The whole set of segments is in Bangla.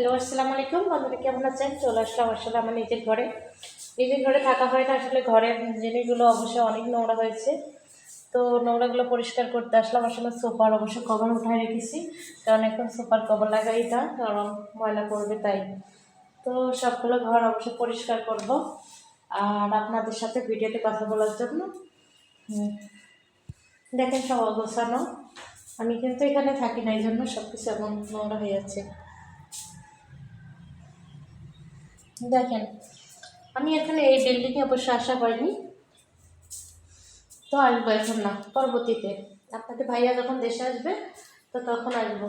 হ্যালো, আসসালামু আলাইকুম বন্ধুরা, কেমন আছেন? চলে আসলাম আসলে আমার নিজের ঘরে থাকা হয় না। আসলে ঘরের জিনিসগুলো অবশ্যই অনেক নোংরা হয়েছে, তো নোংরাগুলো পরিষ্কার করতে আসলাম। আসলে সোফার অবশ্য কভার উঠায় রেখেছি, কারণ এখন সোফার কভার লাগাই না, কারণ ময়লা পড়বে তাই। তো সবগুলো ঘর অবশ্যই পরিষ্কার করব আর আপনাদের সাথে ভিডিওতে কথা বলার জন্য। দেখেন সব অগোছানো, আমি কিন্তু এখানে থাকি না, এই জন্য সব কিছু এমন নোংরা হয়ে যাচ্ছে। দেখেন, আমি এখানে এই বিল্ডিংয়ে অবশ্য আসা হয়নি, তো আসবো এখন না, পরবর্তীতে আপনাদের ভাইয়া যখন দেশে আসবে তো তখন আসবো।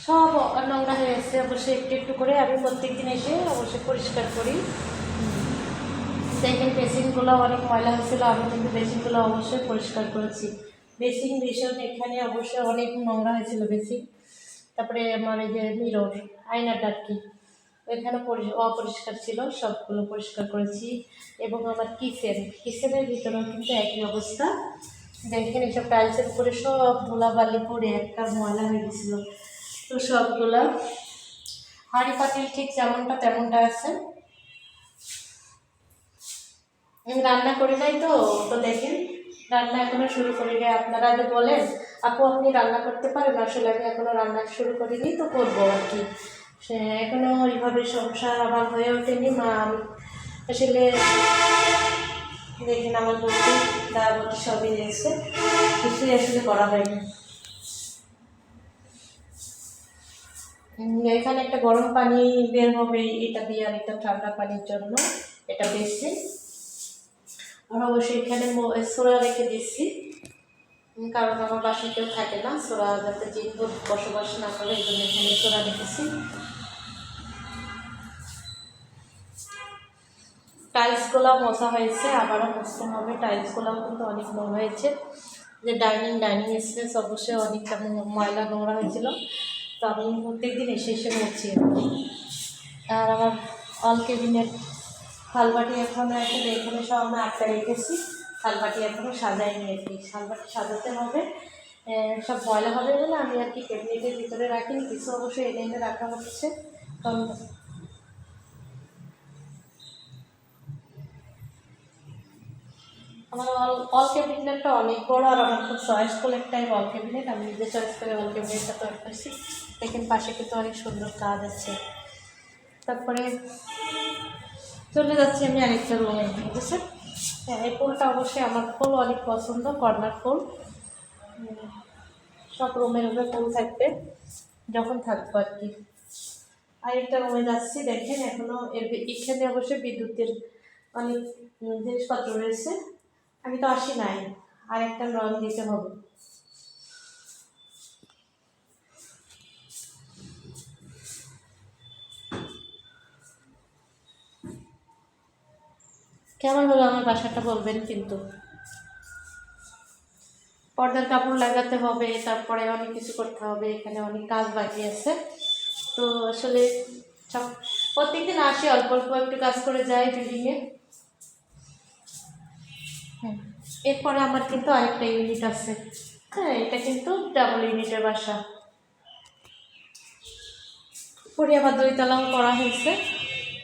সব নোংরা হয়ে গেছে, অবশ্যই একটু একটু করে আমি প্রত্যেকদিন এসে অবশ্যই পরিষ্কার করি। দেখেন বেসিনগুলো অনেক ময়লা হয়েছিল, আমি কিন্তু বেসিনগুলো অবশ্যই পরিষ্কার করেছি। বেসিন ভীষণ এখানে অবশ্যই অনেক নোংরা হয়েছিল বেসিন। তারপরে আমার এই যে মিরর, আয়নাটা আর কি, ওইখানে অপরিষ্কার ছিল, সবগুলো পরিষ্কার করেছি। এবং আমার কিচেনের ভিতরেও কিন্তু একই অবস্থা। দেখেন এইসব টাইলসের উপরে সব ধুলাবালি পড়ে একটা ময়লা হয়ে গেছিলো, তো সবগুলা হাঁড়ি পাতিল ঠিক যেমনটা তেমনটা আছে। আমি রান্না করি নাই, তো তো দেখেন রান্না এখনো শুরু করি নাই। আপনারা আগে বলেন আপু আপনি রান্না করতে পারেন, আসলে আমি এখনো রান্না শুরু করিনি, তো করবো আর কি। সে এখনো ওইভাবে সংসার আমার হয়ে ওঠেনি। মা আমি আসলে দেখেন আমার বলতে দাওয়াতি সবই রয়েছে, কিছুই আসলে করা হয়নি। এখানে একটা গরম পানি বের হবে এটা দিয়ে, আর এটা ঠান্ডা পানির জন্য, এটা বেশি। আর অবশ্যই এখানে সোরা রেখে দিচ্ছি, কারণ আমার বাসায় কেউ থাকে না, সোরা যাতে জিন বসবাস না করে, এই জন্য এখানে সোরা রেখেছি। টাইলসগুলো মোছা হয়েছে, আবারও মুছতে হবে। টাইলসগুলোও কিন্তু অনেক নোংরা হয়েছে। যে ডাইনিং স্পেস অবশ্যই অনেকটা ময়লা নোংরা হয়েছিল, তো আমি প্রত্যেকদিন এসে এসে মুছি। আর আমার অল কেবিনের থালবাটি এখনও এখানে সব আমরা আটকা রেখেছি। থালবাটি এখনও সাজাইনি আর কি, থালবাটি সাজাতে হবে। সব ময়লা হবে বলে আমি আর কি ক্যাবিনেটের ভিতরে রাখিনি, কিছু অবশ্যই এনে রাখা হচ্ছে। কারণ আমার অল ক্যাবিনেটটা অনেক বড়, আর আমার খুব চয়েসফুল একটা অল ক্যাবিনেট, আমি নিজে চয়েস করে অল ক্যাবিনেটটা তৈরি করছি। দেখেন পাশে কিন্তু অনেক সুন্দর কাজ আছে। তারপরে চলে যাচ্ছি আমি আরেকটা রুমে, বুঝেছেন? হ্যাঁ, এই ফুলটা অবশ্যই আমার ফুল অনেক পছন্দ, কর্নার ফুল। সব রুমের ফুল থাকবে যখন থাকবো আর কি। আরেকটা রুমে যাচ্ছি, দেখেন এখনো এখানে অবশ্যই বিদ্যুতের অনেক জিনিসপত্র রয়েছে, আমি তো আসি নাই, আরেকটা রং দিতে হবে। কেমন হলো আমার বাসাটা বলবেন কিন্তু। পর্দার কাপড় লাগাতে হবে, তারপরে অনেক কিছু করতে হবে, এখানে অনেক কাজ বাকি আছে। তো আসলে সব প্রত্যেকদিন আসি, অল্প অল্প একটু কাজ করে যাই বিল্ডিংয়ে। হ্যাঁ, এরপরে আমার কিন্তু আরেকটা ইউনিট আছে। হ্যাঁ, এটা কিন্তু ডাবল ইউনিটের বাসা। উপরে আবার 2 তলাও করা হয়েছে,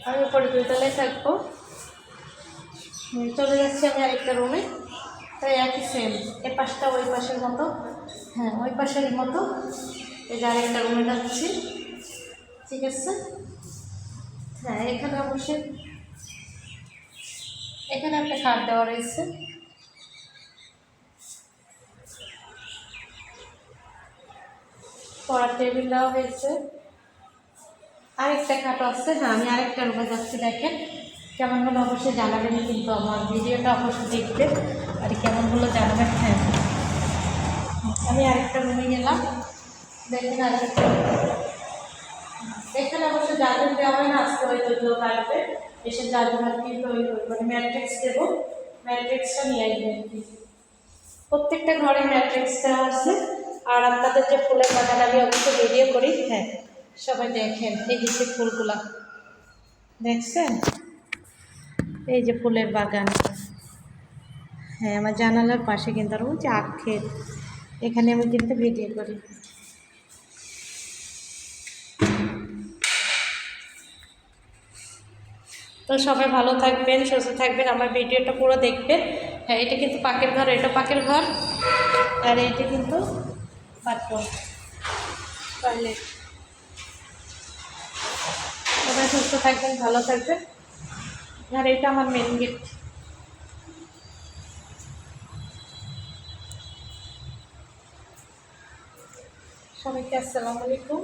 আমি উপরে 2 তলায় থাকবো। চলে যাচ্ছি আমি আরেকটা রুমে, তাই একই সেম, এ পাশটা ওই পাশের মতো। হ্যাঁ, ওই পাশের মতো এই যে আরেকটা রুমে যাচ্ছি, ঠিক আছে? হ্যাঁ, এখানে অবশ্যই এখানে একটা খাট দেওয়া রয়েছে। পড়ার টেবিল দেওয়া হয়েছে, আরেকটা খাট আছে। হ্যাঁ, আমি আরেকটা রুমে যাচ্ছি, দেখেন কেমন হলো অবশ্যই জানাবেন, কিন্তু আমার ভিডিওটা অবশ্যই দেখবে আর কেমন হলো জানাবেন। হ্যাঁ, আমি আরেকটা রুমে গেলাম, দেখেন আরেকটা। এখানে অবশ্যই জার্মান দেওয়া হয় না, আজকে হয়তো লাগবে, এসে জার্মান কিন্তু মানে ম্যাট্রিক্স দেবো, ম্যাট্রিক্সটা নিয়ে আসবে আর কি। প্রত্যেকটা ঘরে ম্যাট্রিক্স দেওয়া আছে। আর আপনাদের যে ফুলের বাগান আমি অবশ্যই ভিডিও করি, হ্যাঁ সবাই দেখেন এই যে ফুলগুলা দেখছেন, এই যে ফুলের বাগান। হ্যাঁ, আমার জানালার পাশে কিন্তু আর ওই যে আখ ক্ষেত, এখানে আমি কিন্তু ভিডিও করি। তো সবাই ভালো থাকবেন, সুস্থ থাকবেন, আমার ভিডিওটা পুরো দেখবেন। হ্যাঁ, এটা কিন্তু পাকের ঘর, এটা পাকের ঘর, আর এইটা কিন্তু বাথরুম, টয়লেট। সবাই সুস্থ থাকবেন, ভালো থাকবেন। আর এটা আমার মেন গেট। সবাইকে আসসালামু আলাইকুম।